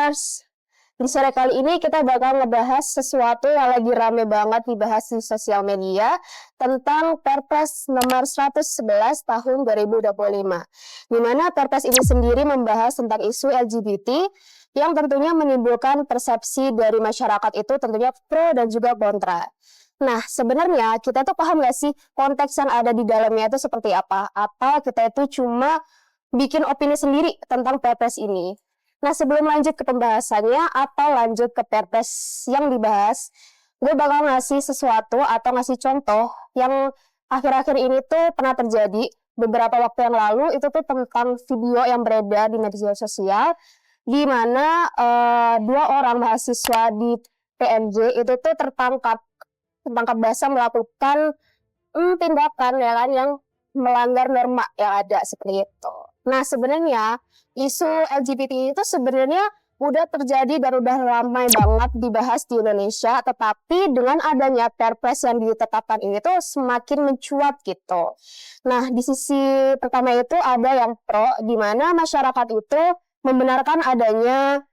Lovers. Di sore kali ini kita bakal ngebahas sesuatu yang lagi rame banget dibahas di sosial media tentang Perpres nomor 111 tahun 2025. Di mana Perpres ini sendiri membahas tentang isu LGBT yang tentunya menimbulkan persepsi dari masyarakat itu tentunya pro dan juga kontra. Nah, sebenarnya kita tuh paham gak sih konteks yang ada di dalamnya itu seperti apa? Apa kita itu cuma bikin opini sendiri tentang Perpres ini? Nah, sebelum lanjut ke pembahasannya atau lanjut ke Perpres yang dibahas, gue bakal ngasih sesuatu atau ngasih contoh yang akhir-akhir ini tuh pernah terjadi beberapa waktu yang lalu. Itu tuh tentang video yang beredar di media sosial di mana dua orang mahasiswa di PMJ itu tuh tertangkap basah melakukan tindakan ya kan yang melanggar norma yang ada seperti itu. Nah, sebenarnya isu LGBT itu sebenarnya udah terjadi dan udah ramai banget dibahas di Indonesia, tetapi dengan adanya Perpres yang ditetapkan ini tuh semakin mencuat gitu. Nah, di sisi pertama itu ada yang pro, di mana masyarakat itu membenarkan adanya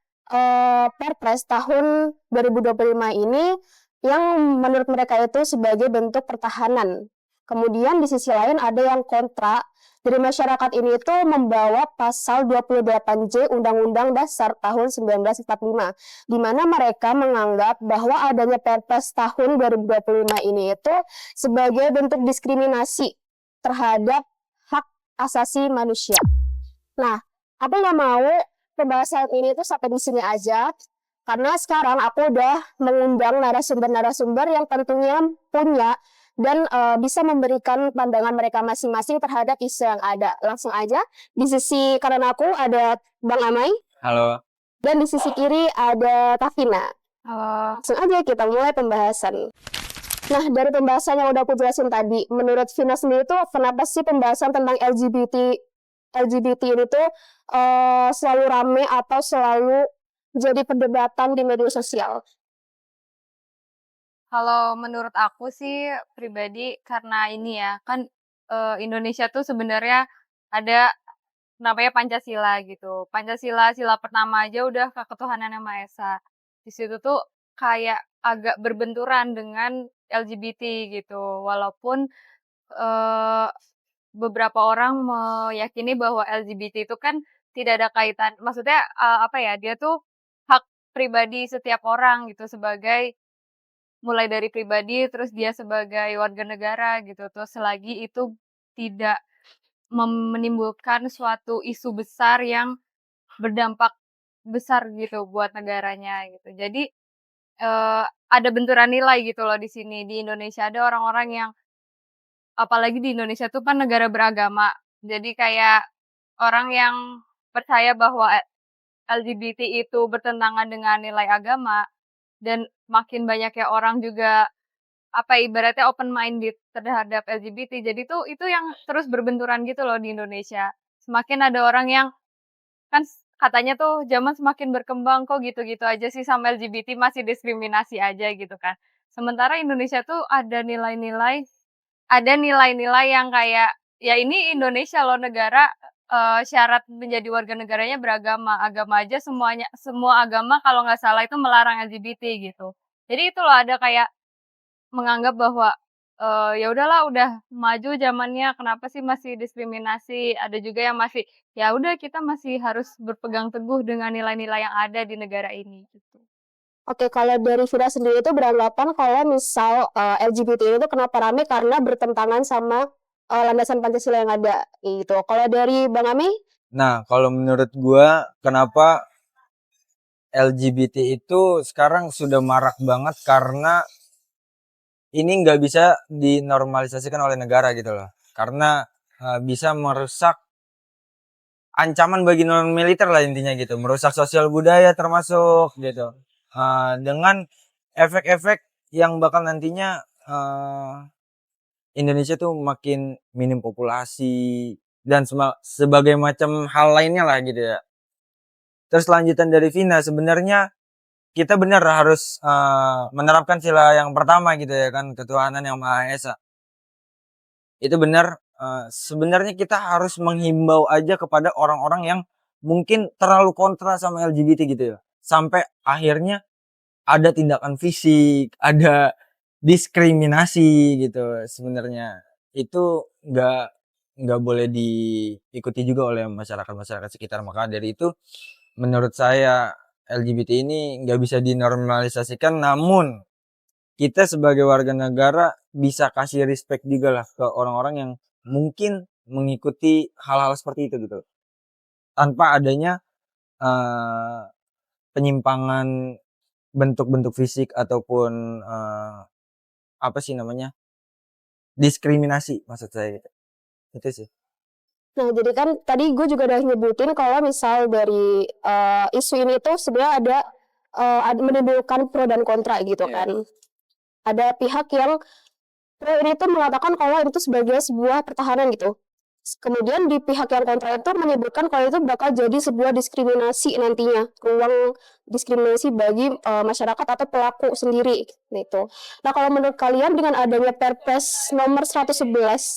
Perpres tahun 2025 ini yang menurut mereka itu sebagai bentuk pertahanan. Kemudian di sisi lain ada yang kontra. Dari masyarakat ini itu membawa pasal 28J Undang-Undang Dasar tahun 1945, di mana mereka menganggap bahwa adanya Perpres tahun 2025 ini itu sebagai bentuk diskriminasi terhadap hak asasi manusia. Nah, aku nggak mau pembahasan ini tuh sampai di sini aja, karena sekarang aku udah mengundang narasumber-narasumber yang tentunya punya dan bisa memberikan pandangan mereka masing-masing terhadap isu yang ada. Langsung aja, di sisi kanan aku ada Bang Amai. Halo. Dan di sisi kiri ada Tafina. Halo. Langsung aja kita mulai pembahasan. Nah, dari pembahasan yang udah aku jelasin tadi, menurut Vina sendiri tuh kenapa sih pembahasan tentang LGBT ini tuh selalu rame atau selalu jadi perdebatan di media sosial? Kalau menurut aku sih pribadi karena ini ya, kan Indonesia tuh sebenarnya ada namanya Pancasila gitu. Pancasila, sila pertama aja udah ketuhanan yang Maha Esa. Di situ tuh kayak agak berbenturan dengan LGBT gitu. Walaupun eh, beberapa orang meyakini bahwa LGBT itu kan tidak ada kaitan, maksudnya apa ya, dia tuh hak pribadi setiap orang gitu sebagai mulai dari pribadi, terus dia sebagai warga negara gitu, terus selagi itu tidak menimbulkan suatu isu besar yang berdampak besar gitu buat negaranya gitu. Jadi, ada benturan nilai gitu loh di sini. Di Indonesia ada orang-orang yang apalagi di Indonesia tuh kan negara beragama. Jadi kayak orang yang percaya bahwa LGBT itu bertentangan dengan nilai agama dan makin banyaknya orang juga apa ibaratnya open minded terhadap LGBT. Jadi tuh itu yang terus berbenturan gitu loh di Indonesia. Semakin ada orang yang kan katanya tuh zaman semakin berkembang kok gitu-gitu aja sih sama LGBT masih diskriminasi aja gitu kan. Sementara Indonesia tuh ada nilai-nilai yang kayak ya ini Indonesia loh negara syarat menjadi warga negaranya beragama. Agama aja semua agama kalau nggak salah itu melarang LGBT gitu. Jadi itu loh ada kayak menganggap bahwa, ya udahlah udah maju zamannya, kenapa sih masih diskriminasi, ada juga yang masih, ya udah kita masih harus berpegang teguh dengan nilai-nilai yang ada di negara ini, gitu. Oke, kalau dari Vina sendiri itu beranggapan kalau misal LGBT itu kenapa rame karena bertentangan sama landasan Pancasila yang ada gitu. Kalau dari Bang Ami? Nah, kalau menurut gua kenapa LGBT itu sekarang sudah marak banget karena ini nggak bisa dinormalisasikan oleh negara gitu loh. Karena bisa merusak ancaman bagi non militer lah intinya gitu, merusak sosial budaya termasuk gitu. Dengan efek-efek yang bakal nantinya Indonesia tuh makin minim populasi dan sebagai macam hal lainnya lah gitu ya. Terus lanjutan dari Vina, sebenarnya kita benar harus menerapkan sila yang pertama gitu ya kan, ketuhanan yang Maha Esa. Itu benar, sebenarnya kita harus menghimbau aja kepada orang-orang yang mungkin terlalu kontra sama LGBT gitu ya. sampai akhirnya ada tindakan fisik, ada diskriminasi gitu sebenarnya. Itu nggak boleh diikuti juga oleh masyarakat-masyarakat sekitar. Maka dari itu menurut saya LGBT ini nggak bisa dinormalisasikan, namun kita sebagai warga negara bisa kasih respect juga lah ke orang-orang yang mungkin mengikuti hal-hal seperti itu gitu. Tanpa adanya penyimpangan bentuk-bentuk fisik ataupun apa sih namanya? Diskriminasi maksud saya gitu. Itu sih. Nah, jadi kan tadi gue juga udah nyebutin kalau misal dari isu ini tuh sebenarnya ada menimbulkan pro dan kontra gitu Iya. kan. Ada pihak yang pro ini tuh mengatakan kalau itu sebagai sebuah pertahanan gitu. Kemudian di pihak yang kontra itu menyebutkan kalau itu bakal jadi sebuah diskriminasi nantinya, ruang diskriminasi bagi masyarakat atau pelaku sendiri gitu. Nah, kalau menurut kalian dengan adanya Perpres nomor 111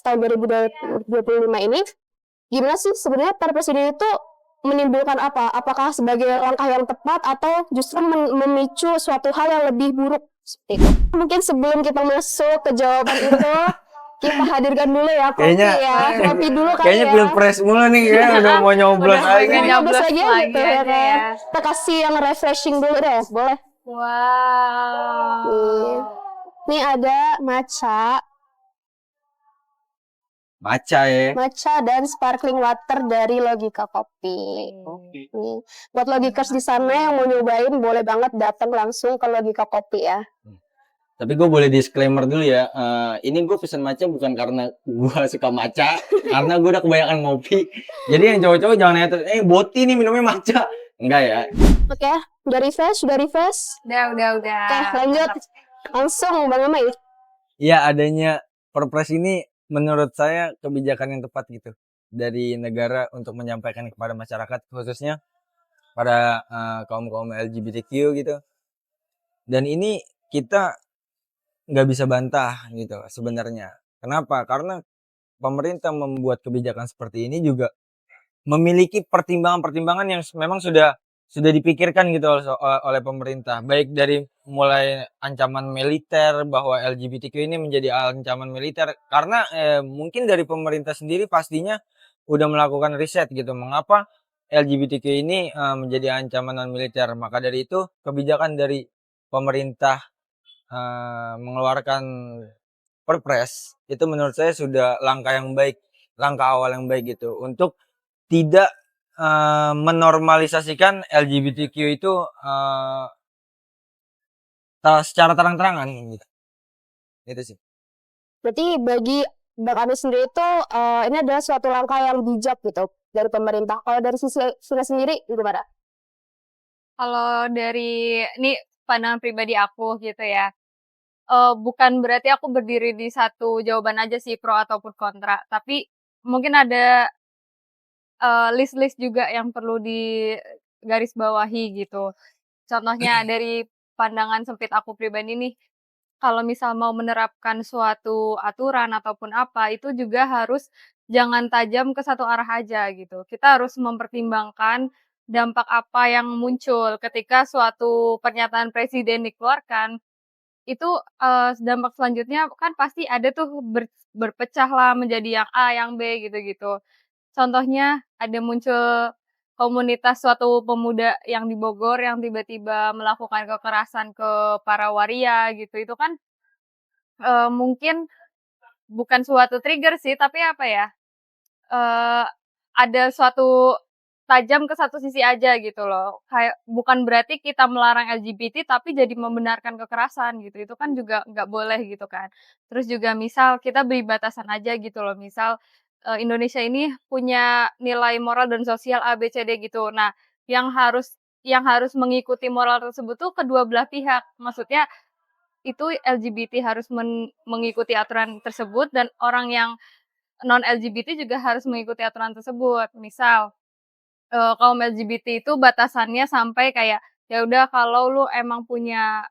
tahun 2025 ini, gimana sih sebenarnya Perpres ini itu menimbulkan apa? Apakah sebagai langkah yang tepat atau justru memicu suatu hal yang lebih buruk seperti itu? Mungkin sebelum kita masuk ke jawaban itu, kita hadirkan dulu ya kopi Kayaknya kopi dulu kali kayaknya ya. pilpres mulu nih, kayaknya udah mau nyoblos Udah lagi mau nih. Nyoblos nyoblos lagi lagi gitu ya aja kan. ya. Kita kasih yang refreshing dulu deh, boleh. Wow. Nih ada Baca ya. matcha dan sparkling water dari Logika Kopi. Nih, buat logikers di sana yang mau nyobain boleh banget datang langsung ke Logika Kopi ya. Tapi gue boleh disclaimer dulu ya. Ini gue pesen matcha bukan karena gue suka matcha, karena gue udah kebanyakan ngopi. Jadi yang cowok-cowok jangan nanya, Boti nih minumnya matcha. Enggak ya. Oke, udah refresh, Udah. Oke, lanjut. Langsung Bang Amai. Iya, adanya Perpres ini menurut saya kebijakan yang tepat gitu dari negara untuk menyampaikan kepada masyarakat, khususnya pada kaum-kaum LGBTQ gitu. Dan ini kita nggak bisa bantah gitu sebenarnya. Kenapa? Karena pemerintah membuat kebijakan seperti ini juga memiliki pertimbangan-pertimbangan yang memang sudah dipikirkan gitu oleh pemerintah, baik dari mulai ancaman militer, bahwa LGBTQ ini menjadi ancaman militer, karena mungkin dari pemerintah sendiri pastinya udah melakukan riset gitu mengapa LGBTQ ini menjadi ancaman non militer. Maka dari itu kebijakan dari pemerintah mengeluarkan Perpres itu menurut saya sudah langkah yang baik, langkah awal yang baik gitu untuk tidak menormalisasikan LGBTQ itu secara terang-terangan gitu. Itu sih. Berarti bagi Bang Amai sendiri itu ini adalah suatu langkah yang bijak gitu dari pemerintah. Kalau dari sisi Sina sendiri gimana? Kalau dari ini pandangan pribadi aku gitu ya. Bukan berarti aku berdiri di satu jawaban aja sih pro ataupun kontra, tapi mungkin ada list-list juga yang perlu digarisbawahi gitu. Contohnya dari pandangan sempit aku pribadi nih, kalau misal mau menerapkan suatu aturan ataupun apa, itu juga harus jangan tajam ke satu arah aja gitu. Kita harus mempertimbangkan dampak apa yang muncul ketika suatu pernyataan presiden dikeluarkan, itu, dampak selanjutnya kan pasti ada tuh berpecah lah menjadi yang A, yang B, gitu-gitu. Contohnya ada muncul komunitas suatu pemuda yang di Bogor yang tiba-tiba melakukan kekerasan ke para waria gitu, itu kan, mungkin bukan suatu trigger sih, tapi apa ya, eee, ada suatu tajam ke satu sisi aja gitu loh. Kayak bukan berarti kita melarang LGBT tapi jadi membenarkan kekerasan gitu, itu kan juga nggak boleh gitu kan. Terus juga misal kita beri batasan aja gitu loh, misal, Indonesia ini punya nilai moral dan sosial A, B, C, D gitu. Nah, yang harus mengikuti moral tersebut tuh kedua belah pihak. Maksudnya itu LGBT harus mengikuti aturan tersebut dan orang yang non LGBT juga harus mengikuti aturan tersebut. Misal kaum LGBT itu batasannya sampai kayak, ya udah kalau lu emang punya,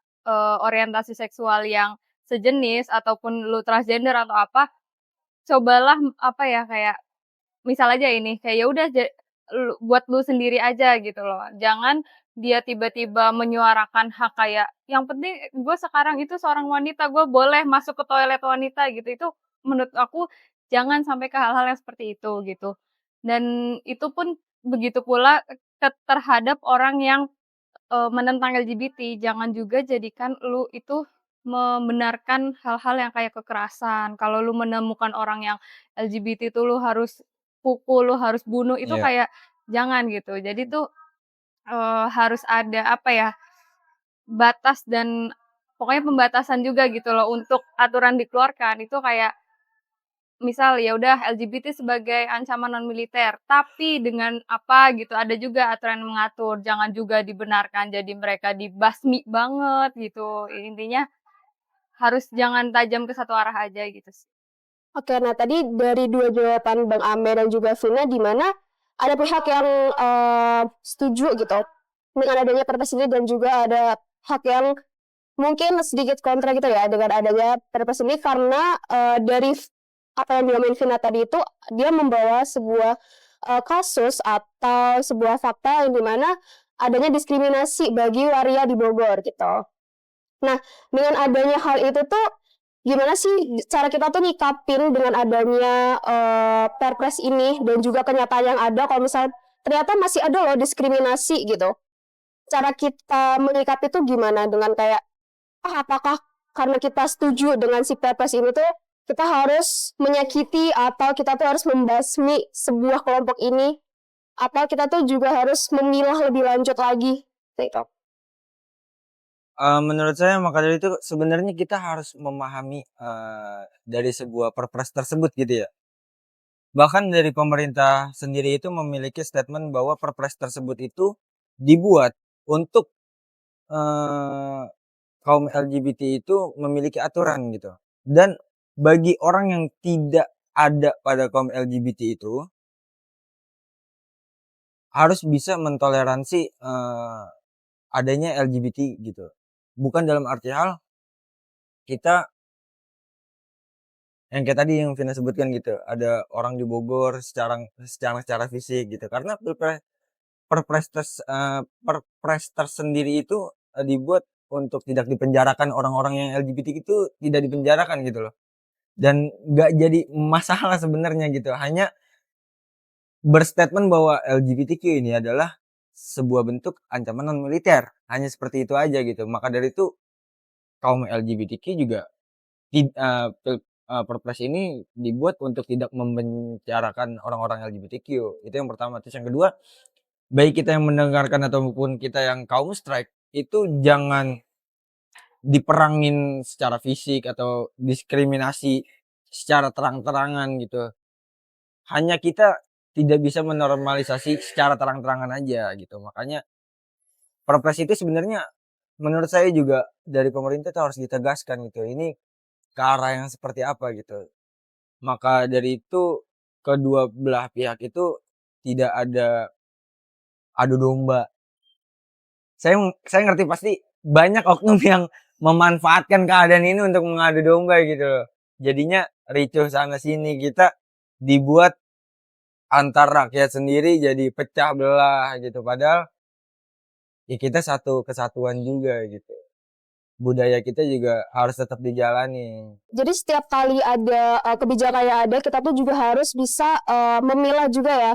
orientasi seksual yang sejenis ataupun lu transgender atau apa, cobalah, apa ya, kayak misal aja ini, kayak ya udah buat lu sendiri aja gitu loh. Jangan dia tiba-tiba menyuarakan hak kayak, "Yang penting gue sekarang itu seorang wanita, gue boleh masuk ke toilet wanita," gitu. Itu menurut aku jangan sampai ke hal-hal yang seperti itu, gitu. Dan itu pun begitu pula terhadap orang yang menentang LGBT, jangan juga jadikan lu itu membenarkan hal-hal yang kayak kekerasan. Kalau lu menemukan orang yang LGBT itu lu harus pukul, lu harus bunuh, itu Iya. kayak jangan gitu. Jadi tuh, harus ada apa ya, batas dan pokoknya pembatasan juga gitu loh untuk aturan dikeluarkan. Itu kayak misal ya udah LGBT sebagai ancaman non militer, tapi dengan apa gitu, ada juga aturan yang mengatur, jangan juga dibenarkan jadi mereka dibasmi banget gitu. Intinya harus jangan tajam ke satu arah aja gitu sih. Oke, nah tadi dari dua jawaban Bang Ame dan juga Vina, di mana ada pihak yang setuju gitu dengan adanya Perpres ini, dan juga ada pihak yang mungkin sedikit kontra gitu ya dengan adanya Perpres ini, karena dari apa yang diomongin Vina tadi itu, dia membawa sebuah kasus atau sebuah fakta yang dimana adanya diskriminasi bagi waria di Bogor gitu. Nah, dengan adanya hal itu tuh, gimana sih cara kita tuh nyikapin dengan adanya Perpres ini dan juga kenyataan yang ada kalau misalnya ternyata masih ada loh diskriminasi gitu. Cara kita menyikapi tuh gimana, dengan kayak, apakah karena kita setuju dengan si Perpres ini tuh kita harus menyakiti atau kita tuh harus membasmi sebuah kelompok ini, atau kita tuh juga harus memilah lebih lanjut lagi gitu. Menurut saya maka dari itu sebenarnya kita harus memahami, dari sebuah Perpres tersebut gitu ya. Bahkan dari pemerintah sendiri itu memiliki statement bahwa Perpres tersebut itu dibuat untuk, eee, kaum LGBT itu memiliki aturan gitu. Dan bagi orang yang tidak ada pada kaum LGBT itu, harus bisa mentoleransi, adanya LGBT gitu. Bukan dalam arti hal kita yang kayak tadi yang Vina sebutkan gitu, ada orang di Bogor secara fisik gitu. Karena Perpres tersendiri itu, dibuat untuk tidak dipenjarakan orang-orang yang LGBT itu, tidak dipenjarakan gitu loh. Dan nggak jadi masalah sebenarnya gitu, hanya berstatement bahwa LGBTQ ini adalah sebuah bentuk ancaman non militer, hanya seperti itu aja gitu. Maka dari itu kaum LGBTQ juga Perpres ini dibuat untuk tidak membicarakan orang-orang LGBTQ, itu yang pertama. Terus yang kedua, baik kita yang mendengarkan ataupun kita yang kaum strike, itu jangan diperangin secara fisik atau diskriminasi secara terang-terangan gitu. Hanya kita tidak bisa menormalisasi secara terang-terangan aja gitu. Makanya Perpres itu sebenarnya menurut saya juga dari pemerintah itu harus ditegaskan gitu. Ini ke arah yang seperti apa gitu. Maka dari itu kedua belah pihak itu tidak ada adu domba. Saya ngerti pasti banyak oknum yang memanfaatkan keadaan ini untuk mengadu domba gitu loh. Jadinya ricuh sana sini, kita dibuat antar rakyat sendiri jadi pecah belah gitu. Padahal ya kita satu kesatuan juga gitu. Budaya kita juga harus tetap dijalani. Jadi setiap kali ada kebijakan yang ada, kita tuh juga harus bisa memilah juga ya.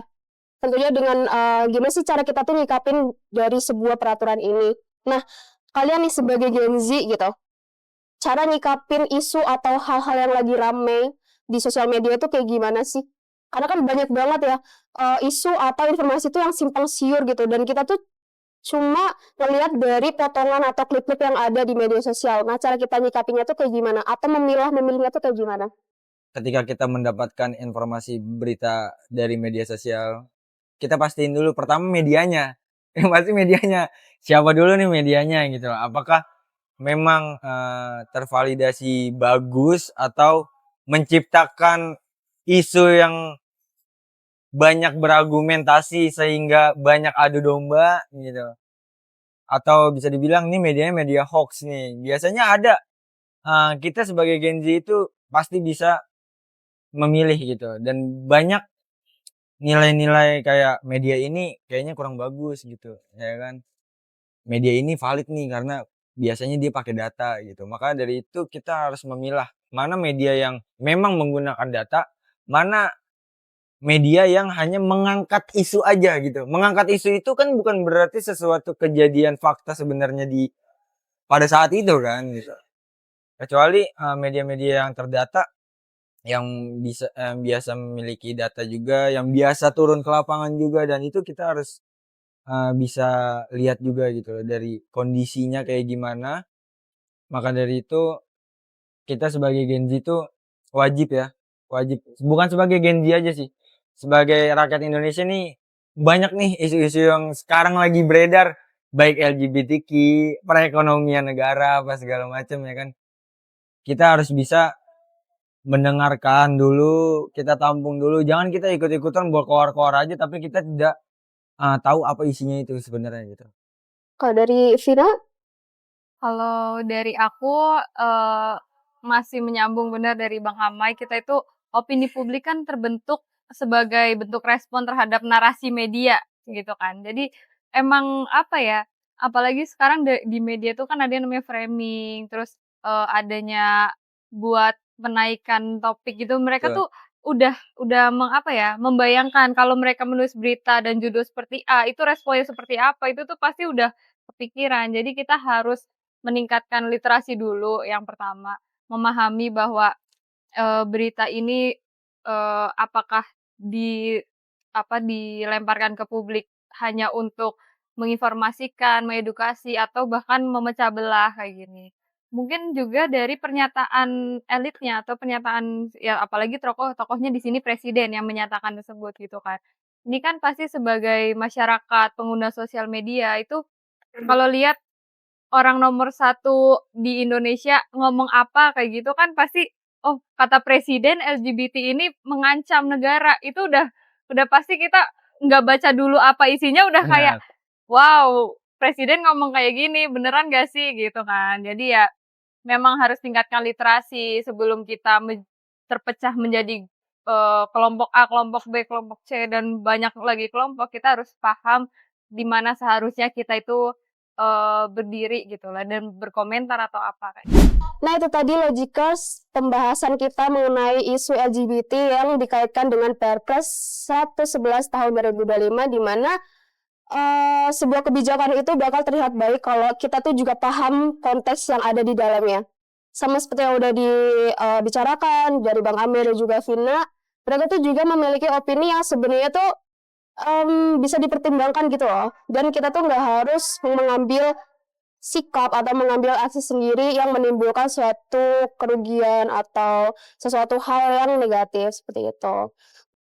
Tentunya dengan gimana sih cara kita tuh nyikapin dari sebuah peraturan ini. Nah, kalian nih sebagai Gen Z gitu, cara nyikapin isu atau hal-hal yang lagi rame di sosial media itu kayak gimana sih? Karena kan banyak banget ya isu atau informasi itu yang simpang siur gitu, dan kita tuh cuma ngelihat dari potongan atau klip-klip yang ada di media sosial. Nah, cara kita nyikapinya tuh kayak gimana? Atau memilihnya tuh kayak gimana? Ketika kita mendapatkan informasi berita dari media sosial, kita pastiin dulu pertama medianya. Yang pasti medianya. Siapa dulu nih medianya gitu loh. Apakah memang, tervalidasi bagus atau menciptakan isu yang banyak berargumentasi sehingga banyak adu domba gitu. Atau bisa dibilang nih medianya media hoax nih. Biasanya ada, kita sebagai Gen Z itu pasti bisa memilih gitu, dan banyak nilai-nilai kayak media ini kayaknya kurang bagus gitu, ya kan. media ini valid nih karena biasanya dia pakai data gitu. Maka dari itu kita harus memilah mana media yang memang menggunakan data, mana media yang hanya mengangkat isu aja gitu. Mengangkat isu itu kan bukan berarti sesuatu kejadian fakta sebenarnya pada saat itu kan gitu. Kecuali media-media yang terdata, yang biasa memiliki data juga, yang biasa turun ke lapangan juga, dan itu kita harus bisa lihat juga gitu loh dari kondisinya kayak gimana. Maka dari itu kita sebagai Gen Z itu wajib bukan sebagai Gen Z aja sih, sebagai rakyat Indonesia nih banyak nih isu-isu yang sekarang lagi beredar, baik LGBTQ, perekonomian negara, apa segala macam ya kan. Kita harus bisa mendengarkan dulu, kita tampung dulu, jangan kita ikut-ikutan berkoar-koar aja tapi kita tidak tahu apa isinya itu sebenarnya gitu. Kalau dari Vina? Kalau dari aku, masih menyambung benar dari Bang Amai, kita itu opini publik kan terbentuk sebagai bentuk respon terhadap narasi media, gitu kan. Jadi emang apa ya, apalagi sekarang di media tuh kan ada yang namanya framing, terus, adanya buat menaikkan topik gitu, mereka Betul. tuh udah apa ya, membayangkan kalau mereka menulis berita dan judul seperti A, itu responnya seperti apa, itu tuh pasti udah kepikiran. Jadi kita harus meningkatkan literasi dulu yang pertama, memahami bahwa, berita ini, apakah di dilemparkan ke publik hanya untuk menginformasikan, mengedukasi, atau bahkan memecah belah kayak gini. Mungkin juga dari pernyataan elitnya atau pernyataan ya apalagi tokohnya di sini presiden yang menyatakan tersebut gitu kan. Ini kan pasti sebagai masyarakat pengguna sosial media itu kalau lihat orang nomor satu di Indonesia ngomong apa kayak gitu kan pasti, oh kata presiden LGBT ini mengancam negara, itu udah pasti kita nggak baca dulu apa isinya udah kayak, Benar. wow presiden ngomong kayak gini beneran nggak sih gitu kan. Jadi ya memang harus tingkatkan literasi sebelum kita terpecah menjadi, kelompok A, kelompok B, kelompok C, dan banyak lagi kelompok, kita harus paham di mana seharusnya kita itu, berdiri gitulah dan berkomentar atau apa kayak gitu. Nah, itu tadi Logikers pembahasan kita mengenai isu LGBT yang dikaitkan dengan Perpres 111 tahun 2025, di mana sebuah kebijakan itu bakal terlihat baik kalau kita tuh juga paham konteks yang ada di dalamnya. Sama seperti yang udah dibicarakan dari Bang Amir dan juga Vina, mereka tuh juga memiliki opini yang sebenarnya tuh bisa dipertimbangkan gitu loh. Dan kita tuh nggak harus mengambil sikap atau mengambil aksi sendiri yang menimbulkan suatu kerugian atau sesuatu hal yang negatif seperti itu.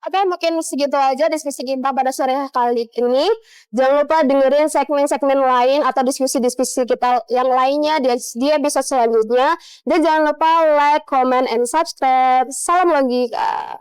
Oke, mungkin segitu aja diskusi kita pada sore kali ini. Jangan lupa dengerin segmen-segmen lain atau diskusi-diskusi kita yang lainnya di episode selanjutnya. Dan jangan lupa like, comment, and subscribe. Salam logika.